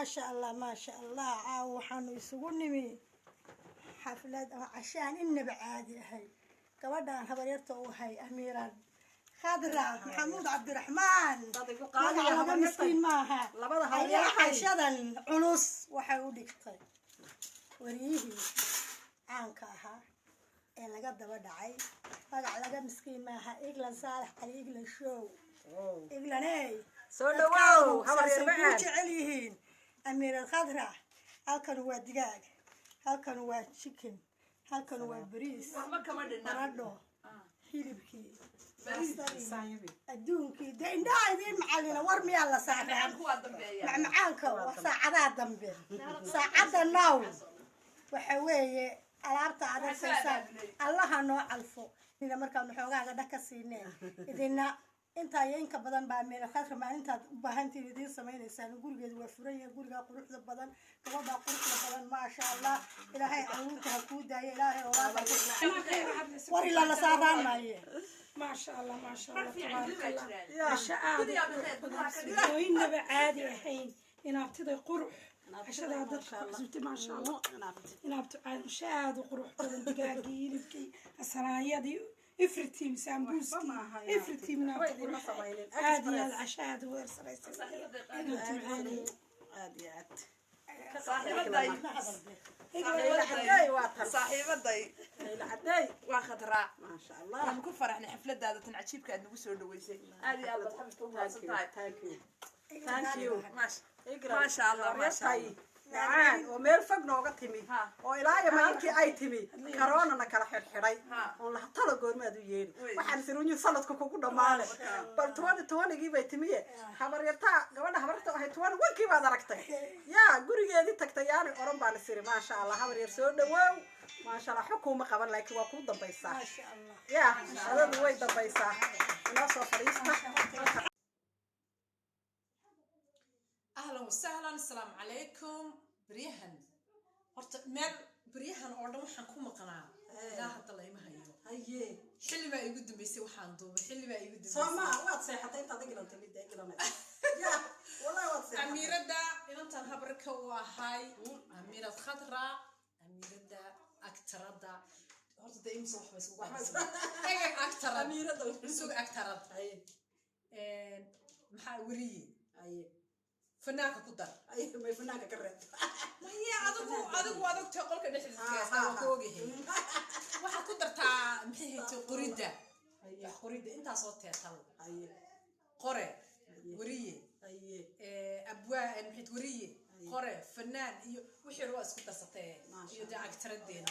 ما شاء الله ما شاء الله عاوحن يسووني حفلات عشان إن بعادي هاي كودا هبريرته هاي أميرة خضراء محمود عبد الرحمن هذا مسكين معها هاي عشان علوس وحيودك طيب وريه عنكها إلا قد بدعي فقع مسكين معها إجلا صالح إجلا شو إجلا ناي سولو واو هبريرته عليهن أميرة الخضراء هالكن هو دجاج هالكن هو تشيكن هالكن هو بريس ردو هيلبكي أدونكي ده إن ده عايزين معلنا ورمي الله ساعة مع معانك وساعة ذنبه ساعة النوم وحوي ألعبت على سلسلة الله نوع الفو إذا مركب نحوجا ده كسينة إذا أنت ينك بدن بعمل خاطر ما أنت بهنتي بدين سمين إنسان يقول جد وفرية يقول جا قروح بدن كمان بقروح بدن ما شاء الله إلهي عونك هكود إلهي وري لا صاران ما شاء الله ما شاء الله تبارك الله ما شاء الله وين بعادي الحين هنا ابتدى قروح عشان هذا خزوتي ما شاء الله هنا ابتدى شاد وقروح بدن دقاقي لبكي السرايا دي افرتي مسامبوسكي افرتي من عادي العشاء هذا وير سريسي عاديات صاحبة ضي العداي واخد راع ما شاء الله أنا كل فرحنا حفلة هذا تنعجيب كأنه وسر دويسي هذه الله تحبكم ثانك يو ما شاء الله ما شاء الله معان وميل فوق نوقة تمي وإلهي ما يمكن أي تمي كورونا نكره حرحري والله طلع قول ما دويين وحن سروني صلت كوكو دمالة بل تواني جيبه تمي حمر يرتاع قوانا حمرته هي تواني وكي ما دركته يا قولي جدي تكتياني أورم بالسير ما شاء الله حمر يرسون واو ما شاء الله حكومة قبل لك وكود ضبيصة ما شاء الله يا هذا دوي ضبيصة ناس وفريسة أهلا وسهلا السلام عليكم بريهن هرت مال بريهن أردن وحنكون مقنع لا حتى الله يمهيو هيه حلي ما يقدم بيسي وحندو حلي ما يقدم سما وات صيحتين انت دقيقه انت ميد دقيقه يا والله وات صيحتين أميرة دا إنت هبرك وهاي أميرة خضراء أميرة دا أكتر دا هرت دا إيم صوح بس إيه أكتر أميرة دا سوق أكتر أيه محاورية أيه فناك قدر أيه ما فناك كرت ما هي عدو تقول كده حسنا كوجه واحد قدر تاع محيه قريدة قريدة أنت صوتها تلو قرى ورية أبواء محيط ورية قرى فنان وحي رواس كنت سطيه يدعى أكتر الدين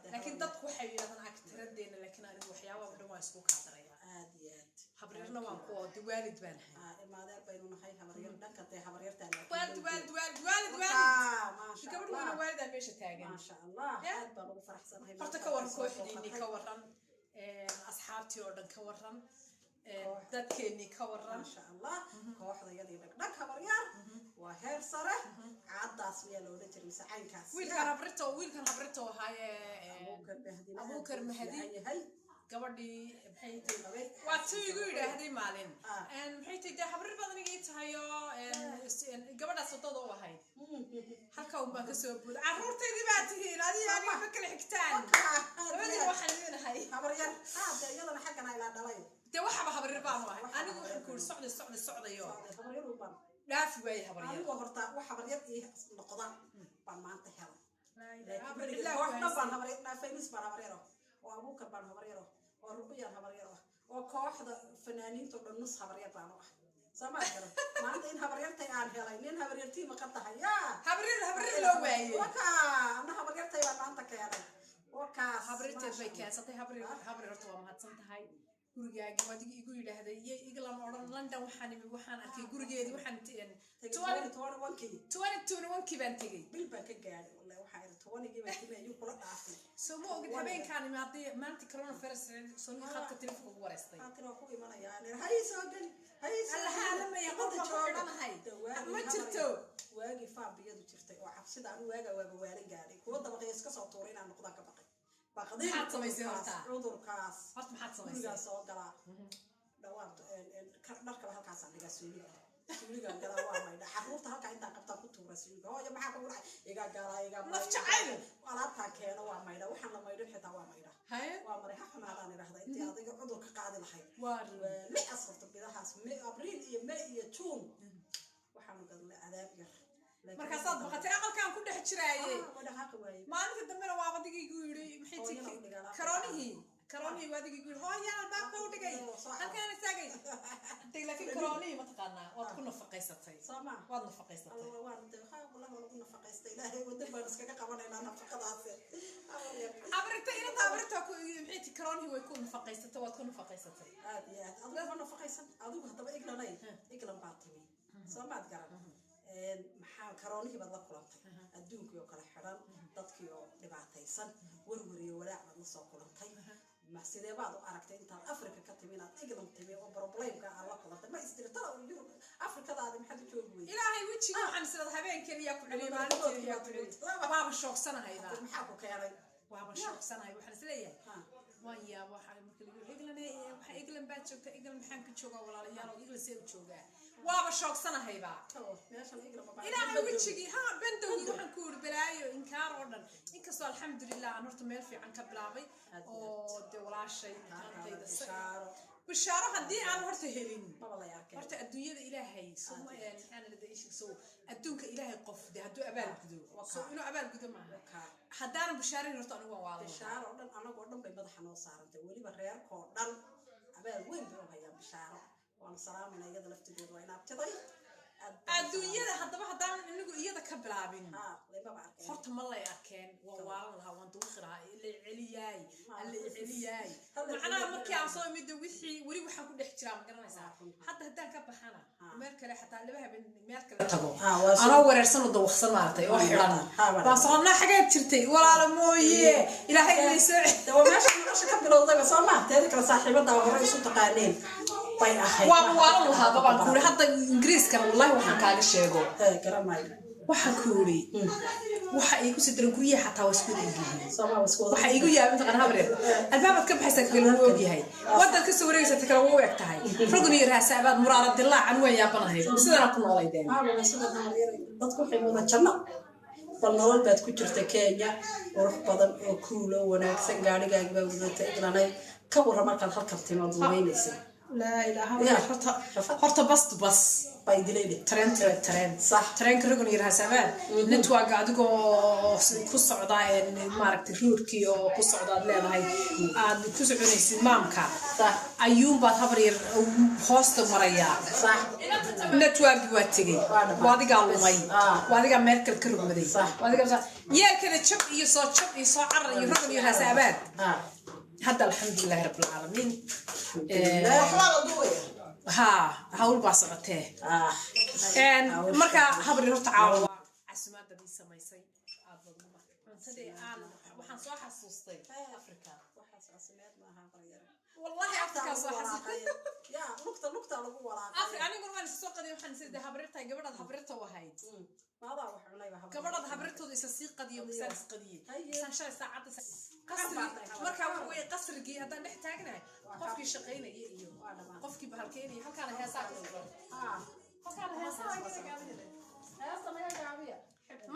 لكن تدخل حيوانات أكتر الدين لكن أنا وحياة ورواس كوك هذريا عاديات حبريرنا وانقوة دوالد بانها ما ذا بيننا هاي حبرير دنك تي حبرير تاني والد ما شاء الله كبر والد الميش تاجن ما شاء الله هاد بلو فرح سنة فرت كورن كوحديني كورن أصحابتي أردن كورن دادكيني كورن ما شاء الله كوحدة يدي دك حبرير وهير صره عاد أصلي لو نجر مسعين كاس ويل كان هبرته هاي أبوكر مهدي هاي gabadhii maxay tahay waa tii igu yiraahdii maalin maxay tahay habrir badan iga tahayo gabadhaas wadada u ahayd halka uu baan ka soo buuday carruurteedii baa tihiin adiga ma kala xigtaan labadii waxaan leeyahay habryar iyadana xaqana ila dhalay de waxaba habrir baan u ahay anigu waxaan ku socdayo habryar u baan dhaafi way habryar anigu horta wax habryar ii noqdaan baan maanta helay habryar wax baan habryar naafaynis baan habryar oo abuukar baan habryar وربيا هبريرة وكواحدة فنانين تقول نص هبرير بانوح سما كده ما أنت إن هبريرتي عن هلاين إن هبريرتي ما قطعها يا هبرير لو باي وكا أنا darteed bay keensatay habri horta waa mahadsan tahay gurigaagi waa adiga igu yidhaahday iyo iglan odhan London waxaan arkay gurigeedii waxaan 2021 baan tegey bil baan ka gaadhay wallahi waxaa ira 20 baan timay ayuu kula dhaafay soo ma ogid habeenkaan imaadey maanta coronavirus soo khadka telefoonka ugu wareystay maanta ku imanaya hay soo gal hay allaha alamaya qofka jooganahay ma jirto waagi faabiyadu jirtay oo cabsida anu waaga waarin gaadhay kuwa dabaqay iska soo tuuray inaan noqdaan ka baqay baqadii maxaad samaysay horta cudurkaas horta maxaad samaysay guriga soo galaa dhawaad dharka halkaas aan dhigaa suuliga gala waa maydha xaruurta halka inta qabta ku tuura suuliga hooyo maxaa ku dhacay iga gala iga naf jacayl alaabta keeno waa maydha waxaan la maydhin xitaa waa maydha waa maray xanaadaan iraahday intii adiga cudur ka qaadi lahayd waa li asfarta bidahaas abriil iyo may iyo juun waxaan gadnay cadaab yar markaasaad baqatay aqalkaan ku dhex jiraaye maalinta dambena waa adigaygu yidhi maxay tii karoonihii waa adigaygu yidhi hooya albaabka u dhigay halkaan istaagay intay laakiin karoonihii mataqaanaa waad ku nafaqaysatay waad nafaqaysatay lagu nafaqaystay ilaahay wadan baan iskaga qabanaynaa nafaqadaas abrita maxay tii karoonihii way ku nafaqaysatay waad ku nafaqaysatay aad iyo aad adigu ma nafaqaysan adigu haddaba iglan baa timi soo maad garan maxaa karoonihii baad la kulantay adduunkii oo kala xiran dadkii oo dhibaataysan warwariyo walaac baad la soo kulantay sidee baad u aragtay intaad afrika ka timi inaad iglan timi oo problemka aad la kulantay ma istirtala yurub afrikadaadi maxaad u joogi weyday ilaahay wejiga waxaan isleedahay habeenkeen yaa ku celiyay maalinteeda yaa ku celiyay waaba shoogsanahaybaa maxaa ku keenay waaba shoogsanahay waxaan isleeyahay waan yaabo waxaa marka lagu iglan baa joogta iglan maxaan ka joogaa walaalayaal oo iglan see u joogaa waaba shoogsanahaybaa ilaahay wejigii bandowgii waxaan ku yidhi balaayo inkaar oo dhan inkastoo alxamdulilah aan horta meel fiican ka bilaabay oo dee walaashay bishaaro haddii aan horta helin horta adduunyada ilaahay adduunka ilaahay qof de hadduu abaalgudo inuu abaalgudo maaha haddaanan bishaarin horta anigu waan waada bishaaro oo dhan anagoo dhan bay madaxa noo saarantay weliba reerkoo dhan abaal weyn bay u hayaan bishaaro waana salaamayna iyada laftigeeda waa inaabtiday adduunyada haddaba haddaanan inagu iyada ka bilaabin horta ma lay arkeen waan waalan lahaa waan duuqi lahaa ila celiyaay macnaha markii aan soo imid wixii weli waxaan ku dhex jiraa ma garanaysaa hadda haddaan ka baxana meel kale xataa laba habeen meel kale tago anoo wareersan oo dawaqsan maartay oo xiran baan soconaa xageed jirtay walaalo mooye ilaahay inay soo waa meesha nolosha ka bilowdayba soo maa teeda kale saaxiibada hore isu taqaaneen bay ahayd waa waalan lahaa babaan ku yidhi hadda ingiriiskana wallahi waxaan kaaga sheego waxaan ku yidhi waxa igu sidran guryaha xataa waa isku egyihiin waxa igu yaabay intaqan habreed albaabad ka baxaysa kale wuu ogyahay wadan ka soo wareegaysa kale wuu eg tahay rugni iyo raasaabaad muraara dilaacan way yaabanahay sidana ku noolaydeen dadku waxay wada janno bal nolol baad ku jirta Kenya qurux badan oo kuulo wanaagsan gaarigaaga baa wadata iglanay ka warra markaad halkan timaad weynaysa لا إله إلا هرت بس باي دليل ترين صح ترين كرجل يرها سبان نتوقع قاعدكو كوس عضاء مارك تروركي أو كوس عضاء لا هاي عاد كوس عنيس مامكا صح أيوم بتخبرير هوست مريا صح نتوقع قواتي وادي قالوا ماي وادي قال ميركل كرب مدي صح وادي قال يا كذا شب يصو عر يرجل يرها سبان هذا الحمد لله رب العالمين هاول باصعته marka habri horta caawa casumaada bi samaysay aad cuntada aan waxaan soo xasuustay Afrika waxaas casumaad ma aha qaryar wallahi Afrika soo xasuustay ya lugta lagu walaaqay Afrika anigu waan soo qaday waxaan sidii habrirta gabadha habrirta wahayd maada wax cunay baa gabadha habrirtooda isa sii qadiyo misal qadiye san shay saacada qasri marka wax way qasrigi hadaan dhex taagnahay qofkii shaqeynaya iyo qofkii bahalkeenay halkaan heesaa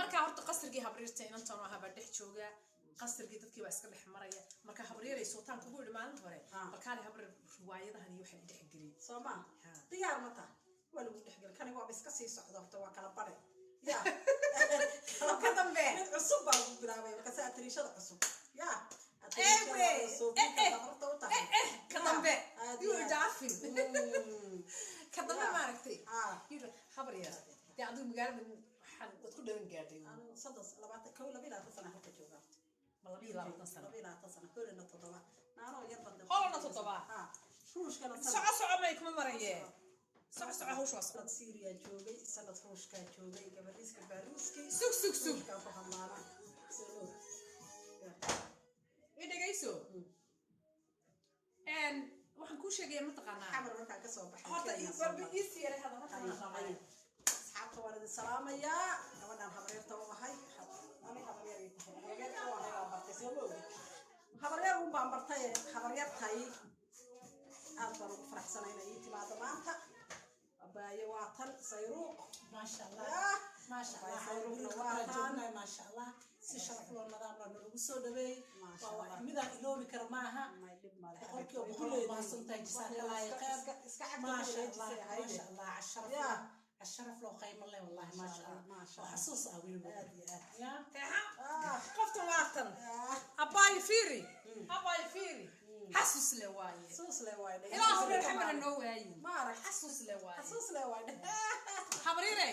marka horta qasrigii habrirta inantan oo haba dhex jooga qasrigii dadkii waa iska dhex maraya marka habriiray sootaan kugu dhimaanin hore markaan habrir riwaayadahan iyo waxa dhex gelin Soomaa diyaar ma tahay waa lagu dhex gelin kan waa iska sii socdo horta waa kala bare ya ka dambe cusub baa lagu bilaabay marka saa tirishada cusub ya كدمبه يو دافين كدمبه ما عرفتي خبر يا دي عندو مقال من حن وتكون دون قاعدين صدق لبعت كولا بلا سنه حتى جوغا 20 sano 20 sano horena 7 naanoo yar badan holana 7 ruushkana soco may kuma maraye soco hawshaas sanad Syria joogay sanad ruushka joogay gabadhiiska Baruski sug ka fahmaana soo idagayso waxaan ku sheegay ma taqaanaa xamar markaa ka soo baxay horta ii siyaray hadalka asxaabta waan salaamaya gabadhan habaryarta u ahay ani habaryar u baan bartay habaryartay aad baan ugu faraxsanayna ii timaado maanta abaaye waa tan sayruuq maasha Allah maasha Allah maasha Allah si sharaf loo nadaam lagu soo dhaweey waa wax midaan iloobi kar maaha qolkiiba boqol maasantahay jisaakalaay qeer iska maasha Allah الشرف لو قيم الله والله ما شاء الله حسوس قوي يا قفت واقتن اباي فيري حسوس لواي الى هو الحمل النواي ما راح حسوس لواي خبريني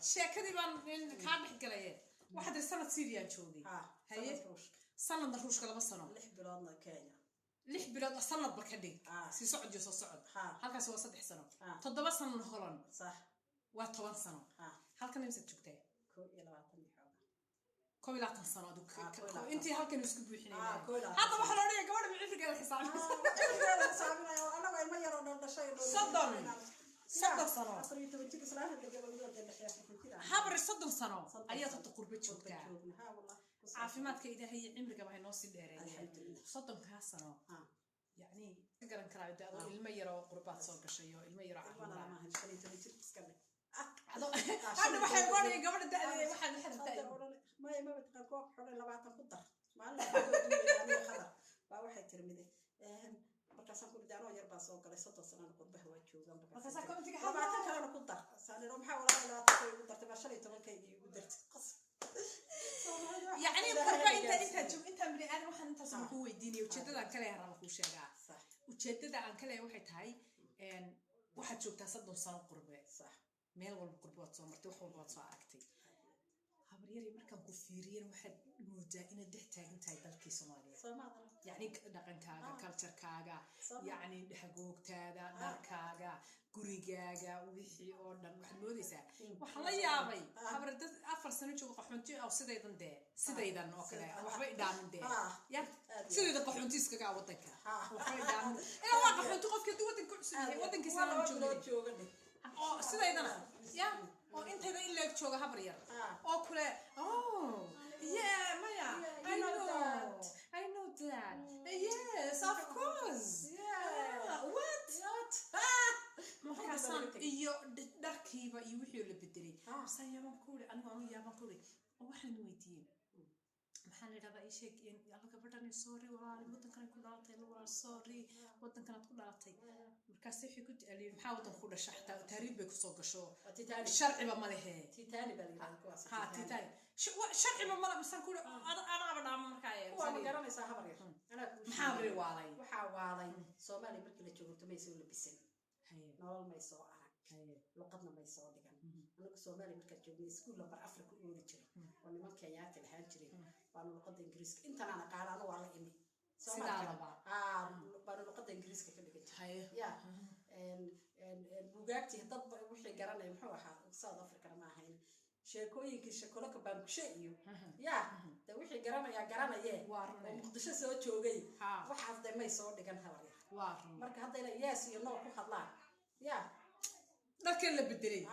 شيكدي بان كان خليه واحد سنه سيريا جوغي هي سنه روشك لبا سنه 6 biloodna Kenya 6 bilood sanad barkadii si socod soo socod halkaas waa 3 sano 7 sano Holland صح waa 10 sano halkan imsa joogtay 22 sano intii halkan isku buuxinay hadda waxa la dhigay gabadha micifriga xisaabinayo anaga ilma yar oo dhashay صدق سنة حبر صدق سنة أيها تقرب تشوفك عافيمات كيدا هي عمرك بهاي نص الدائرة صدق كاسنة يعني تقدر نكرر ده الميرة قربات صار كشيء الميرة أنا بحب وري قبل الدائرة واحد ما بتقول حول لبعض قدر ما له خبر واحد ترمذي markaasaan ku dhaano yar baa soo galay 30 sano qurbaha waa joogan markaasaan ku intiga labaatan kale ku dar saaniro maxaa walaal labaatan ku dartay 15 kaygi ugu dartay qas يعني قربا انت من ادم waxaan intaas ku weydiinay ujeedada kale aan ku sheegaa ujeedada aan kale waxay tahay waxaad joogtaa 30 sano qurbe sax meel walba qurbe waad soo martay wax walba waad soo aragtay habaryari markaan ku fiiriyeen waxaad moodaa inaad dhex taagan tahay dalkii Soomaaliya يعني dhaqankaaga culture-kaaga يعني dhaxgoogtaada dharkaaga gurigaaga wixii oo dhan waxaad moodaysaa waxa la yaabay habrada 4 sano joogo qaxoonti aw sidaydan oo kale waxba idaamin dee ya sidayda qaxoontiiskaga wadanka waxba idaamin waa qaxoonti qofka wadanka cusub yahay wadankiisa aan joogo oo sidaydana ya oo intayda in leeg jooga habar yar oo kule yeah maya I know that yes of course yeah what markaasan iyo dharkiiba iyo wixii la bedelay sayama kuuri anigu yaaba kuuri waxaan weydiiyay maxaan leeyahay ay sheeg in alla gabadhan sorry walaal wadankan ku dhalatay walaal sorry wadankan ku dhalatay markaas wixii ku daalay maxaa wadan ku dhashay xataa taariikh bay ku soo gasho sharciba ma lehe titaani bal kuwaas ha titaani sharciba ma la misan ku ana abada markaa waa ma garanaysaa habar yar ana maxaa bari waalay waxa waalay Soomaali markii la joogo tumay soo labisan nolol may soo arag luqadna may soo dhigan anagu Soomaali markaa joognay iskuul lambar Afrika u oori jiray oo niman Kenyaati lahaan jiray baan luqadda Ingiriiska intaan aan aqaan waa la imi Soomaali baan luqadda Ingiriiska ka dhigan jiray ya buugaagti dad wixii garanay muxuu ahaa South Africa ma ahayn sheekooyinkii shakoloka baanshe iyo ya da wixii garanayee oo Muqdisho soo joogay waxaas damay soo dhigan habar marka hadda ila yes iyo no ku hadlaan ya dharkeen la bedelay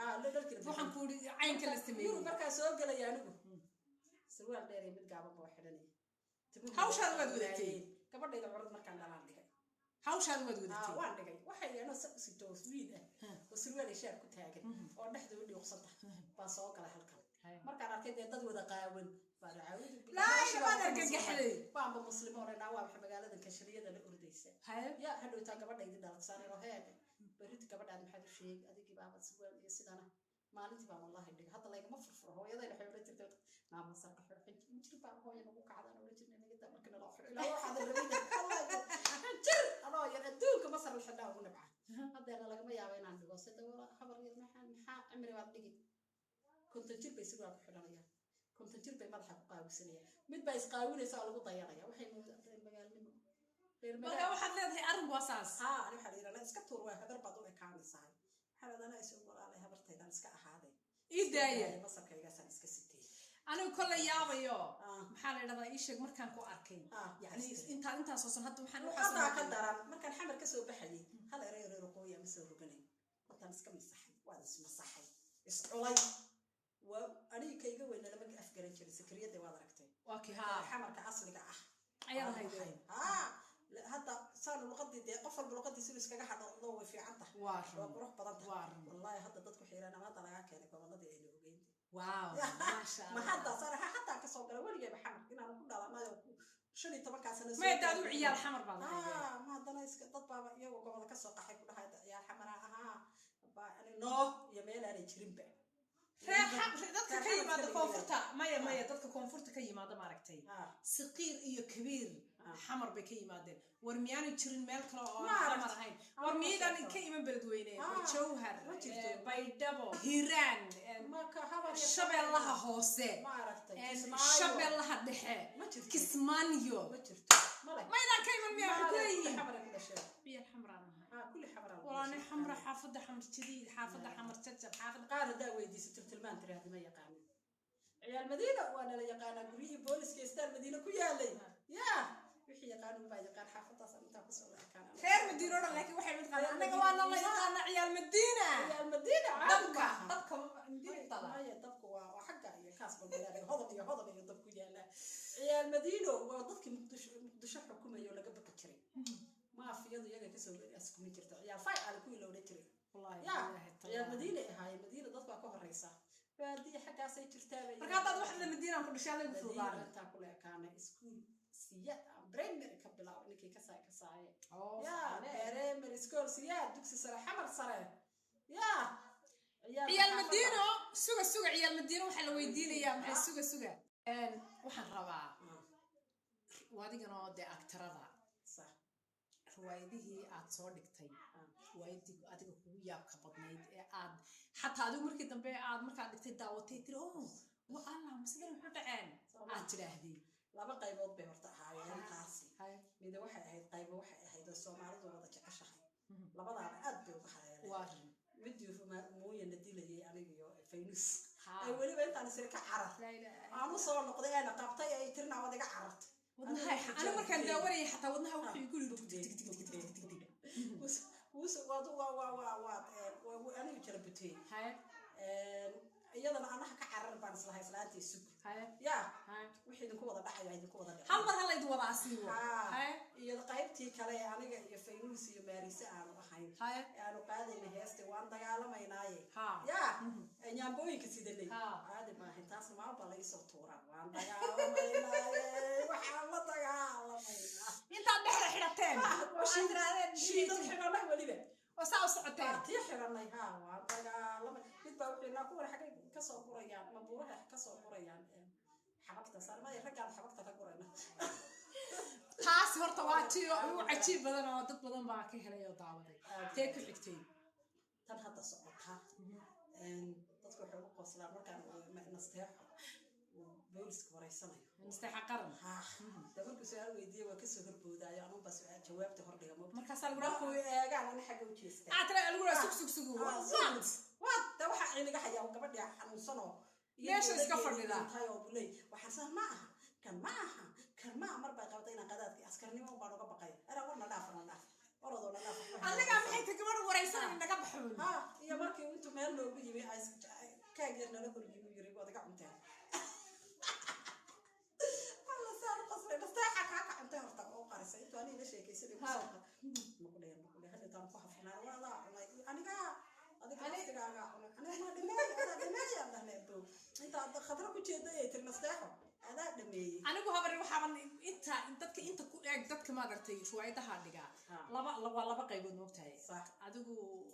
waxaan ku yiri caynka la sameeyay marka soo galay anigu sarwaal dheer mid gaaban boo xidhanay hawshaad waad wadatay gabadhayda curad markaan dhalaan dhigay hawshaad waad wadatay waan dhigay waxay yana si tooswiid oo sarwaal shaar ku taagan oo dhexda u dhiiqsanta baa soo galay halkan markaan arkay dad wada qaawan baan caawid baanba muslimo orana waa magaalada Kashriyada la ordaysa ya hadhow taa gabadhayda dhalatay oo heed barid gabadhaan maxaad u sheeg adigi baaba sarwaal iyo sidana maalintii baa wallahi dhig hadda laygama furfuro hooyaday waxay oran jirtay naama sarka xirxin injir baa hooyo nagu kacdaan oran jirnay naga markii la xiro ilaa waxa rabay jir anoo yar adduunka masar la xidhaa ugu nabca hadda lagama yaabo inaan dhigo sida habar yar maxaa cimri baad dhigi kunta jir bay sarwaal ku xidhanaya konton jir bay madaxa ku qaawisanaya mid baa isqaawinaysa oo lagu dayanaya waxay moodaan reer magaalnimo marka waxaad leedahay arrin waa saas haa ani waxaa la yidhahdaa iska tuur waa habar baad u ekaanaysaa waxaa ladana isu walaalay habartaydan iska ahaaday ii daaya basarkaygaasaan iska sitay anigu kolley yaabayo maxaa la yidhahdaa ii sheeg markaan ku arkay yani intaas oo san hadda waxaan ka daran markaan xamar kasoo baxayay hal ereyo reer qoya ma soo roganay markaan iska masaxay waan ismasaxay isculay waa aniga kayga weyna lama afgaran jiray sakriyada waad aragtay waa kii haa xamarka asliga ah ayaa lahayd hadda saan luqadii dee qof walba luqadiisa inuu iskaga hadho way fiican tahay waa qurux badan tahay wallahi hadda dadku xiiraan ama hadda laga keenay goboladii ayna ogeyn waaw maasha Allah ma hadda saraha hatta ka soo galay waligayba xamar inaan ku dhalanayo 15 sano ma daad u ciyaal xamar baa lahayd ma hadana iska dad baa iyagu gobolada ka soo qaxay ku dhahay ciyaal xamar baa no iyo meel aan jirinba dadka ka yimaada koonfurta maya dadka koonfurta ka yimaada maaragtay saqiir iyo kabiir xamar bay ka yimaadeen war miyaanu jirin meel kale oo xamar ahayn war miyadan ka iman beledweyne jawhar baydhabo hiiraan shabeellaha hoose shabeellaha dhexe kismaayo maydaan ka iman miyaa waxay kuleeyihiin biyo xamraan walaani xamra xaafadda xamar jadiid xaafadda xamar jajab xaafadda qaar hadaa weydiisato tilmaan tiraahdi ma yaqaanin ciyaal madiina waana la yaqaanaa guryihii booliska istaan madiina ku yaalay yaa wixii yaqaanu baa yaqaan xaafadaas intaa ku soo yaqaan reer madiina oo laakiin waxay mid qaadaan anaga waa la yaqaana ciyaal madiina dabka madiina ay dabku waa xagga iyo kaas balbalaa hodan iyo dabku yaala ciyaal madiino waa dadkii muqdisho xukumayo laga baqi jiray maafiyadu iyaga ka soo weeraas kuma jirto ciyaal fay aan ku ilowna jiray wallahi ciyaal madiina ahaay madiina dad baa ka horeysa baadi xaggaas ay jirtaa marka dad wax la madiina ku dhashay lagu fuudaan inta ku leekaana iskuul siyad primary ka bilaw ninkii ka saay ya primary school siyad dugsi sare xamar sare ya ciyaal madiino suga ciyaal madiino waxa la weydiinayaa maxay suga waxaan rabaa wadigana oo de aktarada sax riwaayadihii aad soo dhigtay riwaayadii adiga kugu yaabka badnayd ee aad xataa adigu markii dambe aad markaa dhigtay daawatay tiri wa allah mas'ala wuxuu dhaceen aad tiraahdii laba qaybood bay horta ahaayeen taasi mid waxay ahayd qaybo waxay ahayd Soomaalidu wada jeceshahay labadaaba aad bay uga hayeen waa midii mooyana dilayay aniga iyo Faynus ay waliba intaan isir ka carar aanu soo noqday ana qabtay ay tirna wadaga carartay أنا مركان داوري حتى ودنها وحي يقولوا أنا يجربتي iyadana anaha ka carar baan islahay salaantii sug ya wixii idinku wada dhaxay idinku wada dhaxay hal mar hal idin wada asiibo iyo qaybtii kale aniga iyo Faynus iyo Maarisa aan ahayn aanu qaadayna heesta waan dagaalamaynaayay ya nyaambooyinka sidanay aad ma intaas ma balay soo tuuran waan dagaalamaynaayay waxaan la dagaalamayna inta dhexda xirateen shiidad xirana waliba وساو سعتين تيحرني ها وعندنا midba wixii la ku xagay ka soo qorayaan ma buuraha ka soo qorayaan xabagta sarmada ragaan xabagta ka qorayna taas horta waa tii oo cajiib badan oo dad badan baa ka helay oo daawaday tii ku xigtay tan hadda socota dadku waxay u qoslaan markaan nasteexo booliska wareysanayo nasteexa qaran dabarku su'aal weydiiyay waa ka soo horboodayo anuu baa su'aal jawaabta hor dhiga markaas lagu dhaafo eegaan ana xagga u jeestay aatala lagu dhaafo sug waad waxa ciliga hayaa gabadha xanuunsano meesha iska fadhida tayo bulay waxa san ma aha kan ma mar baa qabtay in qadaadki askarnimo baan uga baqay ara warna dhaafana orodoo la dhaafo aniga maxay ta gabadh wareysan naga baxoon iyo markii intuu meel loogu yimi ay ka geerna la kulmiyo yiri wadaga cunteen أنا ليش هيك يصير يقصق مقولين هذا تام كحفنا ولا أنا ما دمي أنا نبدو أنت خطرك وجهة ترمستحه أنا دمي أنا كهبر وحامل أنت كنت ما قرتي شوية تهاديك لبا قيبود مبتاعي صح أدوكو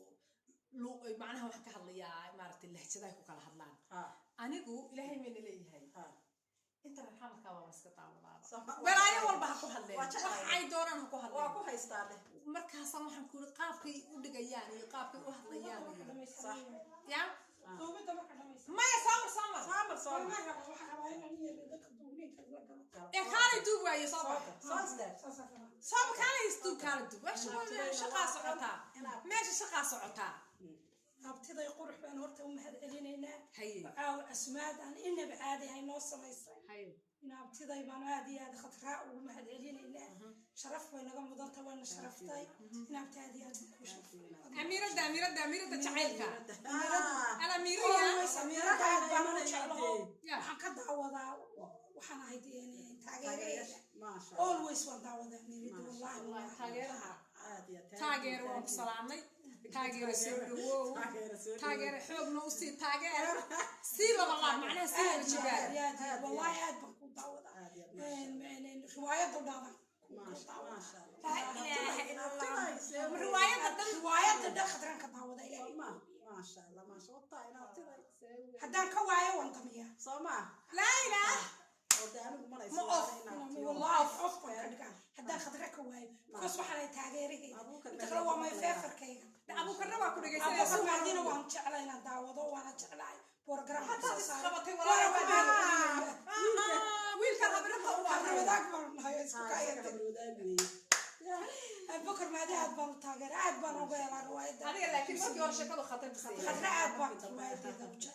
لو معناها وحكي هالليا مارت اللي حسداك وكلا هاللان أنا جو إلهي من اللي هي أنت الحمد كوا مسكت على بعض. ولا أي والله هكو هالليل. وحي دوران هكو هالليل. وهكو هيستعمل. مركز صمح نقول قابك ودق يعني قابك وهالليل يعني. صح. يا duubida marka dhamaysa maya samar samar waxaan rabaa inaan yeelo dadka duubinka la galo kaalay duub waaye samar saasa samar kaalay isduub kaalay duub shaqaa socotaa meesha shaqaa socotaa abtiday qurux baan horta u mahad celinaynaa haye caawa asmaad aan inaba caadi ahay noo samaysay haye abtiday baan aad iyo aad khadraa ugu mahad celinaynaa sharaf bay naga mudanta waana sharaftay abti aad iyo aad ku sharafay amiirada jacaylka ala miiriya waxaan ka daawadaa waxaan ahayd taageerayaasha always waan daawadaa amiirada wallahi taageero waan ku salaamay taageero soo dhawow taageero xoogna u sii taageero sii laba laab macnaha sii laba jibaar wallahi aad baan ku daawadaa riwaayadda dhada riwaayadda dhan khadran ka daawada ilaahay haddaan ka waayo waan damiyaa laa ilaah والله أفضل كذا هذا خضرة كواي بس وحنا تاجريه تقرأ ما يفكر كذا أبو كرم أكو رجع أبو كرم عندنا وان شعلنا دعوة وأنا شعلي برجرام حتى خبطي ولا ويل كان هبرته أنا ذاك من هاي سكاية أبو كرم هذا أدبان تاجر أدبان وبيلا روايد أنا لكن ما كيور شكله خطر خضرة أدبان روايد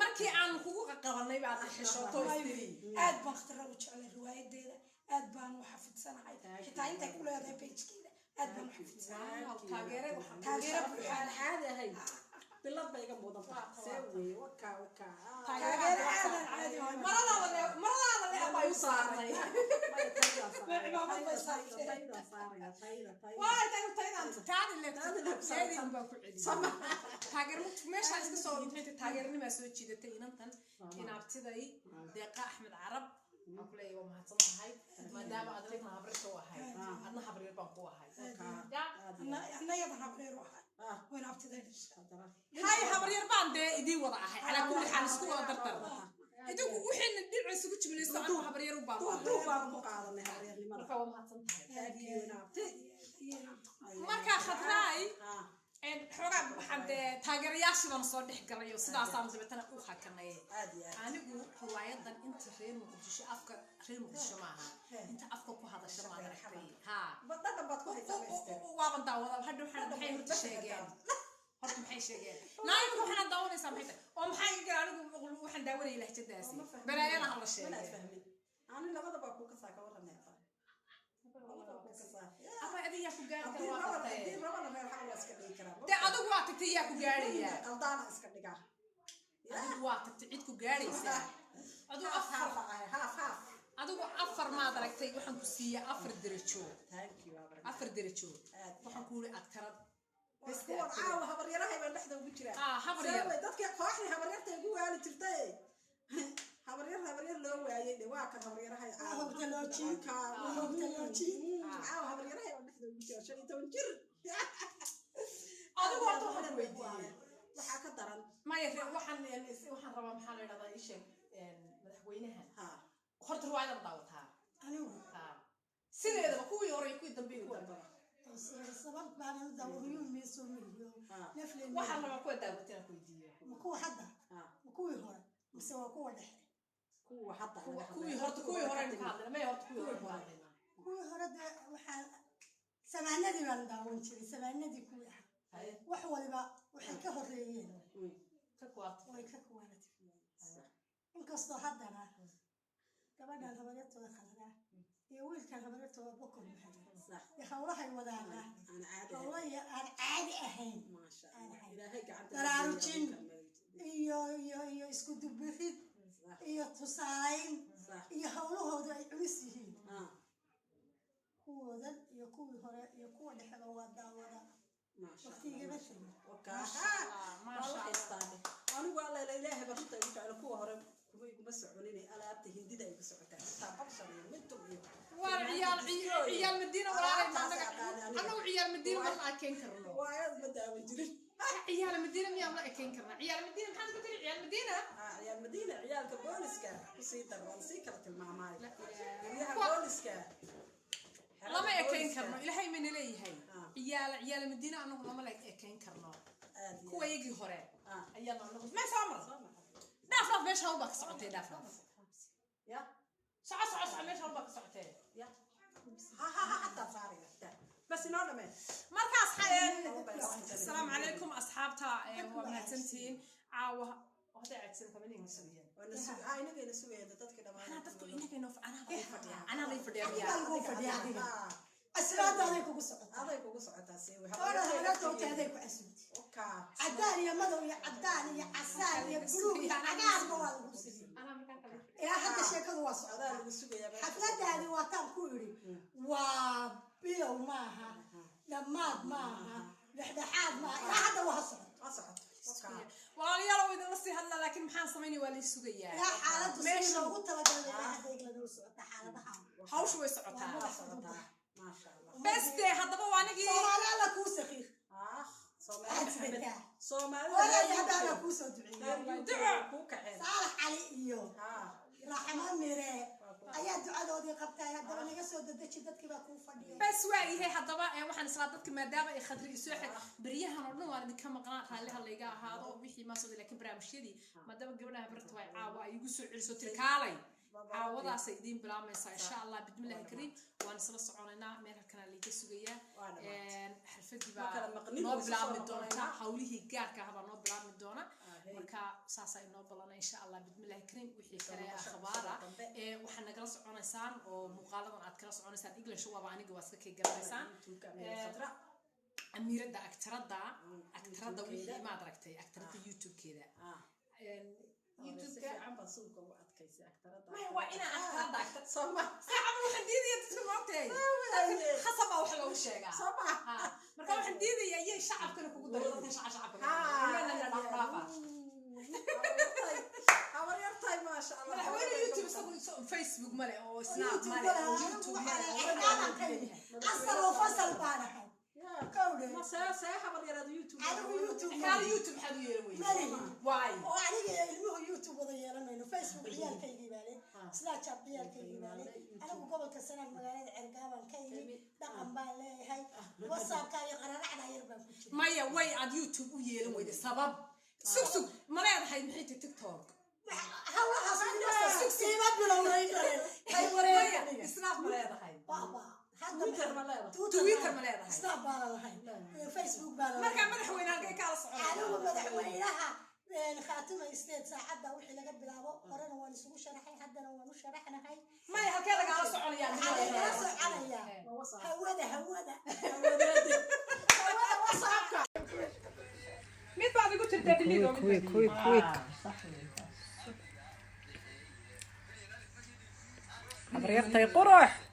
markii aan kugu qabanay baad xishooto istiri aad baan khadra u jeclay riwaayadeeda aad baan u xafidsanahay xitaa inta ku leedahay page-keeda aad baan u xafidsanahay taageero buuxaan caadi ahay bilad bay iga mudan seeway waka taageero aadan caadi maradaada le abay u saarnay waa taydaan taadi le seedin baa ku celi taageero meesha iska soo dhintay taageernima soo jiidatay inantan inaabtiday deeqa axmed carab waxaan ku leeyahay waa mahadsan tahay maadaama aad leedahay habrito ahay adna habreer baan ku ahay annaga habreer ahay وين أبتدي هاي حبرير باندي إدي وضعها على كل حال سكوا دردر إدو وحين ندير سكوا تجمل استعمل حبرير وباندي دو بارك قاعدة حبرير لما مركوا ما تصنع مركا خطراي إن حرام حد تاجر ياشبان صدق قريو سدا صام زبتنا أوخا كناي أنا أقول رواية ذن أنت غير مقدش أفكار غير مقدش معها أنت أفكار كهذا الشيء ما درحتي ها بدنا بتكون وابن داوود هذا حد حين تشيجان هرت محي شيجان نايم وحنا داوود سامحته ومحي قالوا وحنا داوود إلى احتداسي براينا على الشيء أنا لما دبقوا كساكا ولا نعرف أما أدي ياكو قاري دي ربنا ما يحاول أسكتي كلام ده أدو وقت تياكو قاري يا قلدانا أسكتي كا أدو وقت تعيدكو قاري سا أدو أفر أدو أفر ما دركتي وحن كسية أفر دريتشو أفر دريتشو وحن كولي أكتر بس هو عاو هبريرها يبقى نحن وبكرة هبرير dadka kooxni habaryarta ugu waali jirtay habaryar loo waayay waa kan habaryaraha hogta loo jiinka habaryaraha waa dhexda ugu jira 15 jir adigu waxa waxaan weydiiyay waxa ka daran ma yahay waxaan rabaa maxaa la yiraahdaa isha madaxweynaha horta ruwaayada daawataa anigu sideedaba kuwii hore kuwii dambe ku dambe sabab baan daawariyo meesoo miliyo nafle waxaan rabaa kuwa daawataa ku weydiiyay ma kuwa hadda ma kuwii hore mise waa kuwa dhexe kuwa hadda kuwii hore ka hadlay ma horta kuwii hore kuwii hore waxaa samaanadii baan daawan jiray samaanadii kuwii ahaa wax waliba waxay ka horeeyeen way ka kuwaanatay inkastoo haddana gabadhan habaryartooda khadraa iyo wiilkan habaryartooda bokor maxay hawlahay wadaana hawlaya aan caadi ahayn daraarujin iyo isku dubirid iyo tusaalayn iyo hawlahoodu ay culus yihiin kuwoodan iyo kuwii hore iyo kuwa dhexda waa daawada waqtigaba tegay anigu alla ilaahay barta ugu jecel kuwa hore kuma iguma soconinay alaabta hindida ay ku socotaa taa qabshan iyo midtum iyo waa ciyaal madiina walaalay anagu ciyaal madiina ma arkeen karno waa aad ma daawan jirin ciyaal madiina miyaa ma arkeen karna ciyaal madiina maxaad ku tiri ciyaal madiina ciyaal madiina ciyaalka booliska ku sii darwan si kala tilmaamay ciyaal booliska lama ekeyn karno ilaahay ma leeyahay ciyaal madiina anagu lama la ekeyn karno kuwa yigi hore ayaan anagu ma soo mar dhaaf meesha hawba ka socotay dhaaf ya soco meesha hawba ka socotay ya ha hatta saariya bas inoo dhameen markaas assalaamu calaykum asxaabta waa mahadsantihiin caawa wada aadsan kamaniga sugayeen wana sugaa inagayna sugayeen dadka dhamaan dadku inagayna ana lay fadhiyaa أسرادي كوكو سعود. هذا كوكو سعود أسيوي. أنا هذا توتي هذا كأسود. أوكي. عداني يا مدو يا عداني يا عسال يا بلوغ يا عقار موال المسلمين. أنا مكان. يا حتى شيء كذا واسع. هذا اللي بسوي يا بنت. حفلة هذه واتم كوري. وبيو معها. لماد معها. لحدحاد معها. يا حتى وهصعد. أصعد. أوكي. والله يلا وإذا نصي هلا لكن محن سميني ولا السوقية. يا حالة ماشي لو قلت لك أنا هذا يقدر يسعد حالة حال. هاوش ويسعدها. ما شاء الله. بس ده هذا بوانك صومالي على كوس أخي صومالي صومالي ولا يهدى على كوس دعاء صالح علي إيوه رحمة ميري أيها دعاء دودي قبتها هذا أنا قصود دتشدت كذا كوفا بس واي هي هذا بقى وحنا صادت كما دام يخدري يسوح بريها نورنا وانا كم قناة خليها اللي جا هذا وبيحي ما صدق لكن برامج دي ما دام جبنا برت واي عوا يقصوا عرسوا تركالي عوضة سيدين بلا مسا إن شاء الله بسم الله الكريم ونصلص عنا من هالكنا اللي جسوية حرفت بقى نوبلا مدونا حوله جار كهذا نوبلا مدونا مركا ساسا نوبلا إن شاء الله بسم الله الكريم وحي كلا أخباره وحنا جلس عنا سان ومقالة عن كلاس عنا سان إجل شو أبغاني جواسك كي جلس سان أميرة دا أكتر دا وحي ما دركتي أكتر دا يوتيوب كذا يوتيوب عم بصوك وقت كيس أكتر ما هو أنا أكتر أكتر صباح ساعة محديدي تسمعتي خصبة وحلا وشجع صباح مركب محديدي يا شعب كانوا كوكو دريتنا شعب لا حواري ما شاء الله حواري يوتيوب سووا فيسبوك ملأ أو سناب ملأ أو يوتيوب ملأ أصل وفصل بارح كودي ما سايحة بدي أراد يوتيوب أنا يوتيوب كان يوتيوب حد يروي واي وأنا المه يوتيوب وضيع لنا إنه فيسبوك عيال كي يجيبالي سناب شات عيال كي يجيبالي أنا قبل كسنة مقالة عرقابا كي دقم بالله هاي وصاب كاي قرر على يربا ما يوي على يوتيوب ويروي ده سبب سوق ما لا هاي محيط تيك توك هلا حصل بس سوق ما بلوري هاي وري سناب ما لا هاي بابا تويتر ملاذ سناب بالا هاي فيسبوك بالا ما كان مدحوينها كي كالا صعود أنا مدحوينها خاتمة استيد ساعدها وحي لقى بلابو قرنا ونسوق شرحي حدنا ونوش شرحنا هاي ما يحكي لك على صعود يعني على صعود يعني هودا وصعبك مين بعد قلت الدليل كويك عبريتي قروح